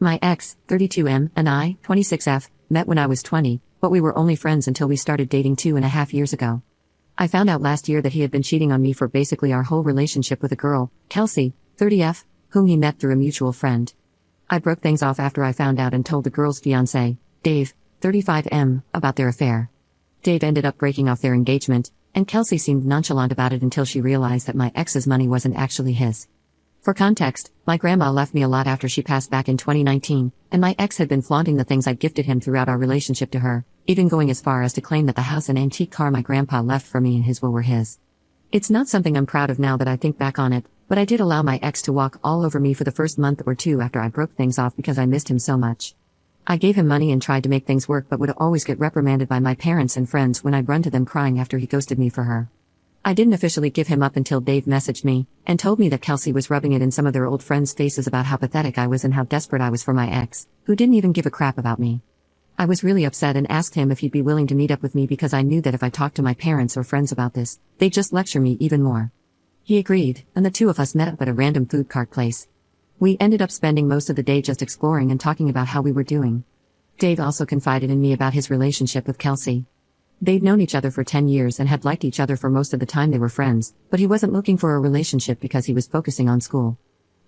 My ex, 32M, and I, 26F, met when I was 20, but we were only friends until we started dating 2.5 years ago. I found out last year that he had been cheating on me for basically our whole relationship with a girl, Kelsey, 30F, whom he met through a mutual friend. I broke things off after I found out and told the girl's fiancé, Dave, 35M, about their affair. Dave ended up breaking off their engagement, and Kelsey seemed nonchalant about it until she realized that my ex's money wasn't actually his. For context, my grandma left me a lot after she passed back in 2019, and my ex had been flaunting the things I'd gifted him throughout our relationship to her, even going as far as to claim that the house and antique car my grandpa left for me in his will were his. It's not something I'm proud of now that I think back on it, but I did allow my ex to walk all over me for the first month or two after I broke things off because I missed him so much. I gave him money and tried to make things work but would always get reprimanded by my parents and friends when I'd run to them crying after he ghosted me for her. I didn't officially give him up until Dave messaged me and told me that Kelsey was rubbing it in some of their old friends' faces about how pathetic I was and how desperate I was for my ex, who didn't even give a crap about me. I was really upset and asked him if he'd be willing to meet up with me because I knew that if I talked to my parents or friends about this, they'd just lecture me even more. He agreed, and the two of us met up at a random food cart place. We ended up spending most of the day just exploring and talking about how we were doing. Dave also confided in me about his relationship with Kelsey. They'd known each other for 10 years and had liked each other for most of the time they were friends, but he wasn't looking for a relationship because he was focusing on school.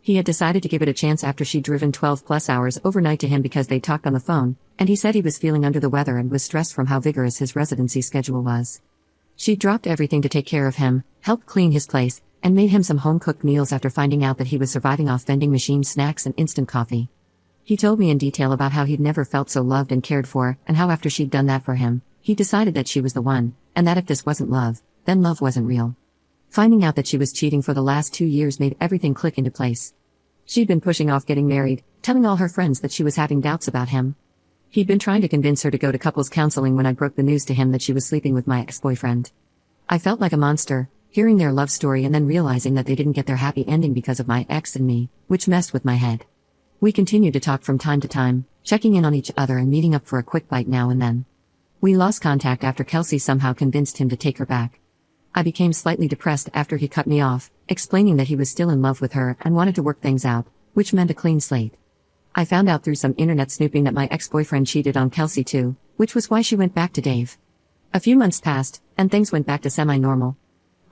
He had decided to give it a chance after she'd driven 12+ hours overnight to him because they talked on the phone, and he said he was feeling under the weather and was stressed from how vigorous his residency schedule was. She dropped everything to take care of him, helped clean his place, and made him some home-cooked meals after finding out that he was surviving off vending machine snacks and instant coffee. He told me in detail about how he'd never felt so loved and cared for, and how after she'd done that for him, he decided that she was the one, and that if this wasn't love, then love wasn't real. Finding out that she was cheating for the last 2 years made everything click into place. She'd been pushing off getting married, telling all her friends that she was having doubts about him. He'd been trying to convince her to go to couples counseling when I broke the news to him that she was sleeping with my ex-boyfriend. I felt like a monster, hearing their love story and then realizing that they didn't get their happy ending because of my ex and me, which messed with my head. We continued to talk from time to time, checking in on each other and meeting up for a quick bite now and then. We lost contact after Kelsey somehow convinced him to take her back. I became slightly depressed after he cut me off, explaining that he was still in love with her and wanted to work things out, which meant a clean slate. I found out through some internet snooping that my ex-boyfriend cheated on Kelsey too, which was why she went back to Dave. A few months passed, and things went back to semi-normal.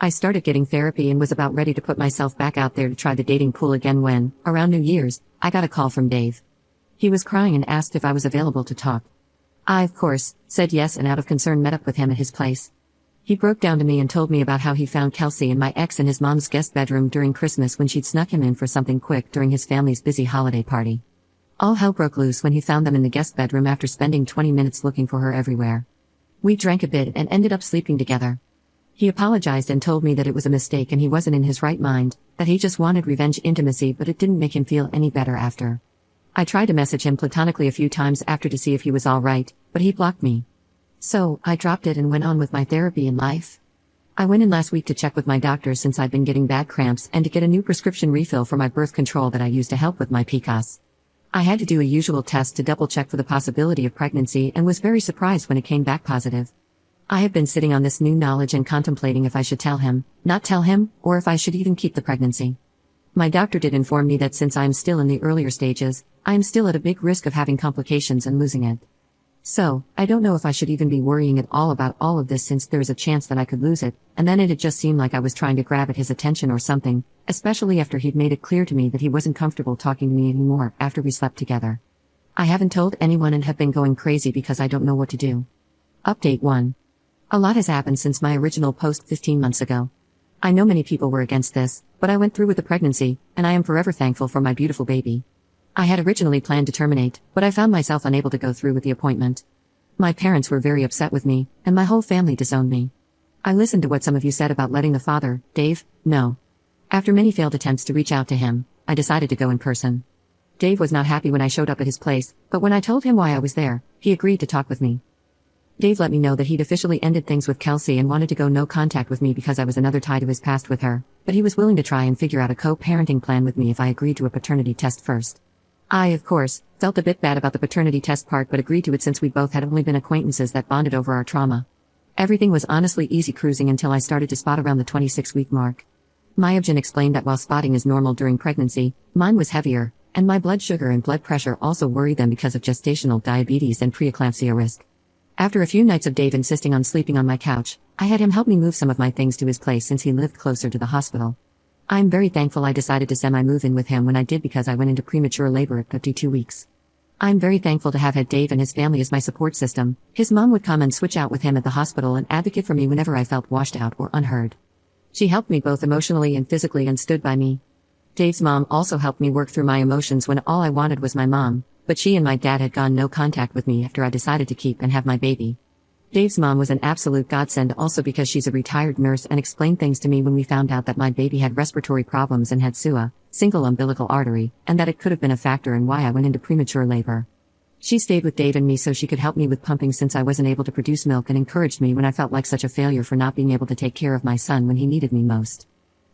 I started getting therapy and was about ready to put myself back out there to try the dating pool again when, around New Year's, I got a call from Dave. He was crying and asked if I was available to talk. I, of course, said yes and out of concern met up with him at his place. He broke down to me and told me about how he found Kelsey and my ex in his mom's guest bedroom during Christmas when she'd snuck him in for something quick during his family's busy holiday party. All hell broke loose when he found them in the guest bedroom after spending 20 minutes looking for her everywhere. We drank a bit and ended up sleeping together. He apologized and told me that it was a mistake and he wasn't in his right mind, that he just wanted revenge intimacy but it didn't make him feel any better after. I tried to message him platonically a few times after to see if he was alright, but he blocked me. So, I dropped it and went on with my therapy in life. I went in last week to check with my doctor since I'd been getting bad cramps and to get a new prescription refill for my birth control that I use to help with my PCOS. I had to do a usual test to double check for the possibility of pregnancy and was very surprised when it came back positive. I have been sitting on this new knowledge and contemplating if I should tell him, not tell him, or if I should even keep the pregnancy. My doctor did inform me that since I am still in the earlier stages, I am still at a big risk of having complications and losing it. So, I don't know if I should even be worrying at all about all of this since there is a chance that I could lose it, and then it'd just seem like I was trying to grab at his attention or something, especially after he'd made it clear to me that he wasn't comfortable talking to me anymore after we slept together. I haven't told anyone and have been going crazy because I don't know what to do. Update 1. A lot has happened since my original post 15 months ago. I know many people were against this, but I went through with the pregnancy, and I am forever thankful for my beautiful baby. I had originally planned to terminate, but I found myself unable to go through with the appointment. My parents were very upset with me, and my whole family disowned me. I listened to what some of you said about letting the father, Dave, know. After many failed attempts to reach out to him, I decided to go in person. Dave was not happy when I showed up at his place, but when I told him why I was there, he agreed to talk with me. Dave let me know that he'd officially ended things with Kelsey and wanted to go no contact with me because I was another tie to his past with her, but he was willing to try and figure out a co-parenting plan with me if I agreed to a paternity test first. I, of course, felt a bit bad about the paternity test part but agreed to it since we both had only been acquaintances that bonded over our trauma. Everything was honestly easy cruising until I started to spot around the 26-week mark. Myobgen explained that while spotting is normal during pregnancy, mine was heavier, and my blood sugar and blood pressure also worry them because of gestational diabetes and preeclampsia risk. After a few nights of Dave insisting on sleeping on my couch, I had him help me move some of my things to his place since he lived closer to the hospital. I'm very thankful I decided to semi-move in with him when I did because I went into premature labor at 52 weeks. I'm very thankful to have had Dave and his family as my support system. His mom would come and switch out with him at the hospital and advocate for me whenever I felt washed out or unheard. She helped me both emotionally and physically and stood by me. Dave's mom also helped me work through my emotions when all I wanted was my mom, but she and my dad had gone no contact with me after I decided to keep and have my baby. Dave's mom was an absolute godsend also because she's a retired nurse and explained things to me when we found out that my baby had respiratory problems and had SUA, single umbilical artery, and that it could have been a factor in why I went into premature labor. She stayed with Dave and me so she could help me with pumping since I wasn't able to produce milk and encouraged me when I felt like such a failure for not being able to take care of my son when he needed me most.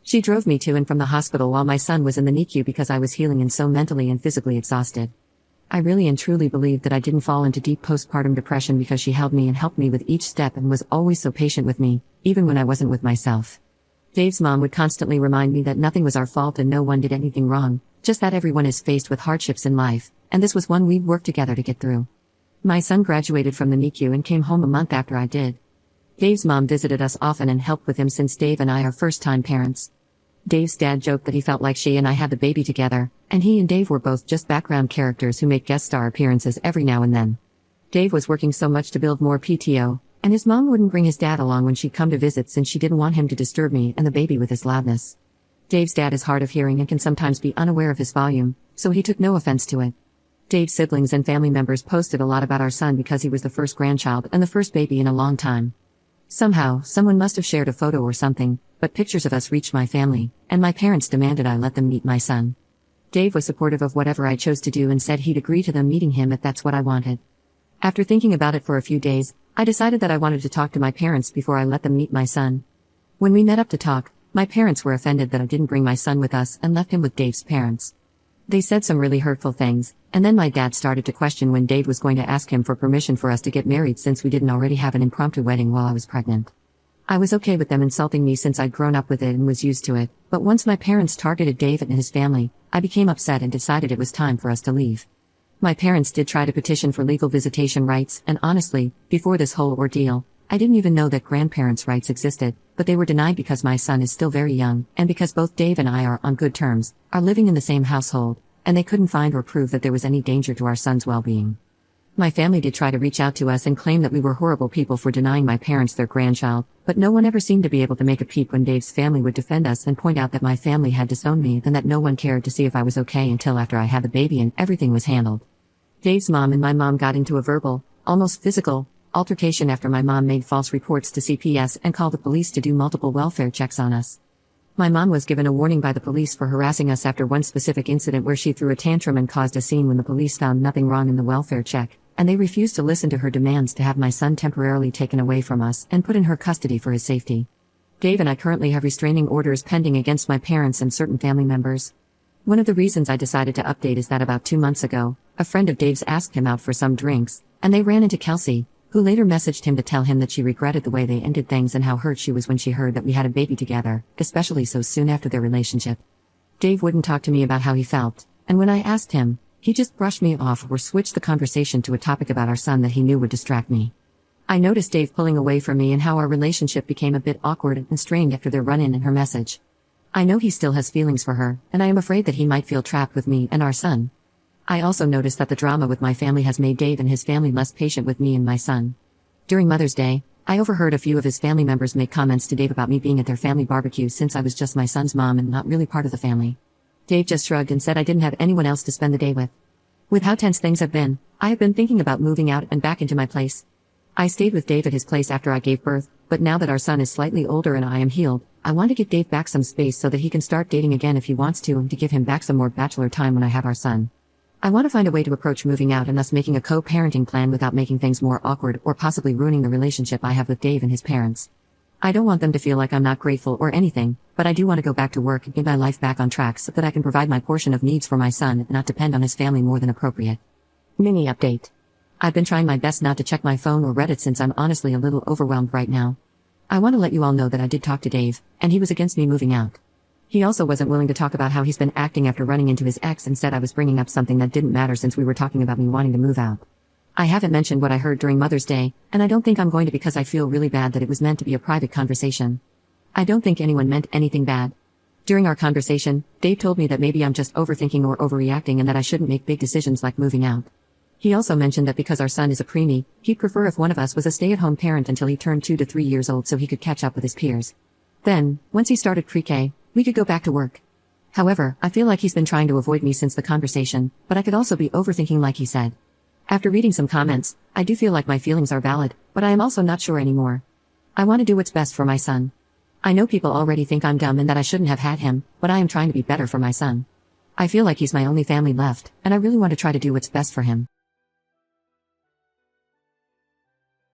She drove me to and from the hospital while my son was in the NICU because I was healing and so mentally and physically exhausted. I really and truly believe that I didn't fall into deep postpartum depression because she held me and helped me with each step and was always so patient with me, even when I wasn't with myself. Dave's mom would constantly remind me that nothing was our fault and no one did anything wrong, just that everyone is faced with hardships in life, and this was one we'd worked together to get through. My son graduated from the NICU and came home a month after I did. Dave's mom visited us often and helped with him since Dave and I are first-time parents. Dave's dad joked that he felt like she and I had the baby together, and he and Dave were both just background characters who make guest star appearances every now and then. Dave was working so much to build more PTO, and his mom wouldn't bring his dad along when she'd come to visit since she didn't want him to disturb me and the baby with his loudness. Dave's dad is hard of hearing and can sometimes be unaware of his volume, so he took no offense to it. Dave's siblings and family members posted a lot about our son because he was the first grandchild and the first baby in a long time. Somehow, someone must have shared a photo or something, but pictures of us reached my family, and my parents demanded I let them meet my son. Dave was supportive of whatever I chose to do and said he'd agree to them meeting him if that's what I wanted. After thinking about it for a few days, I decided that I wanted to talk to my parents before I let them meet my son. When we met up to talk, my parents were offended that I didn't bring my son with us and left him with Dave's parents. They said some really hurtful things, and then my dad started to question when Dave was going to ask him for permission for us to get married since we didn't already have an impromptu wedding while I was pregnant. I was okay with them insulting me since I'd grown up with it and was used to it, but once my parents targeted Dave and his family, I became upset and decided it was time for us to leave. My parents did try to petition for legal visitation rights, and honestly, before this whole ordeal, I didn't even know that grandparents' rights existed, but they were denied because my son is still very young, and because both Dave and I are on good terms, are living in the same household, and they couldn't find or prove that there was any danger to our son's well-being. My family did try to reach out to us and claim that we were horrible people for denying my parents their grandchild, but no one ever seemed to be able to make a peep when Dave's family would defend us and point out that my family had disowned me and that no one cared to see if I was okay until after I had the baby and everything was handled. Dave's mom and my mom got into a verbal, almost physical, altercation after my mom made false reports to CPS and called the police to do multiple welfare checks on us. My mom was given a warning by the police for harassing us after one specific incident where she threw a tantrum and caused a scene when the police found nothing wrong in the welfare check, and they refused to listen to her demands to have my son temporarily taken away from us and put in her custody for his safety. Dave and I currently have restraining orders pending against my parents and certain family members. One of the reasons I decided to update is that about 2 months ago, a friend of Dave's asked him out for some drinks, and they ran into Kelsey, who later messaged him to tell him that she regretted the way they ended things and how hurt she was when she heard that we had a baby together, especially so soon after their relationship. Dave wouldn't talk to me about how he felt, and when I asked him, he just brushed me off or switched the conversation to a topic about our son that he knew would distract me. I noticed Dave pulling away from me and how our relationship became a bit awkward and strained after their run-in and her message. I know he still has feelings for her, and I am afraid that he might feel trapped with me and our son. I also noticed that the drama with my family has made Dave and his family less patient with me and my son. During Mother's Day, I overheard a few of his family members make comments to Dave about me being at their family barbecue since I was just my son's mom and not really part of the family. Dave just shrugged and said I didn't have anyone else to spend the day with. With how tense things have been, I have been thinking about moving out and back into my place. I stayed with Dave at his place after I gave birth, but now that our son is slightly older and I am healed, I want to give Dave back some space so that he can start dating again if he wants to and to give him back some more bachelor time when I have our son. I want to find a way to approach moving out and thus making a co-parenting plan without making things more awkward or possibly ruining the relationship I have with Dave and his parents. I don't want them to feel like I'm not grateful or anything, but I do want to go back to work and get my life back on track so that I can provide my portion of needs for my son and not depend on his family more than appropriate. Mini update. I've been trying my best not to check my phone or Reddit since I'm honestly a little overwhelmed right now. I want to let you all know that I did talk to Dave, and he was against me moving out. He also wasn't willing to talk about how he's been acting after running into his ex and said I was bringing up something that didn't matter since we were talking about me wanting to move out. I haven't mentioned what I heard during Mother's Day, and I don't think I'm going to because I feel really bad that it was meant to be a private conversation. I don't think anyone meant anything bad. During our conversation, Dave told me that maybe I'm just overthinking or overreacting and that I shouldn't make big decisions like moving out. He also mentioned that because our son is a preemie, he'd prefer if one of us was a stay-at-home parent until he turned 2 to 3 years old so he could catch up with his peers. Then, once he started pre-K, we could go back to work. However, I feel like he's been trying to avoid me since the conversation, but I could also be overthinking like he said. After reading some comments, I do feel like my feelings are valid, but I am also not sure anymore. I want to do what's best for my son. I know people already think I'm dumb and that I shouldn't have had him, but I am trying to be better for my son. I feel like he's my only family left, and I really want to try to do what's best for him.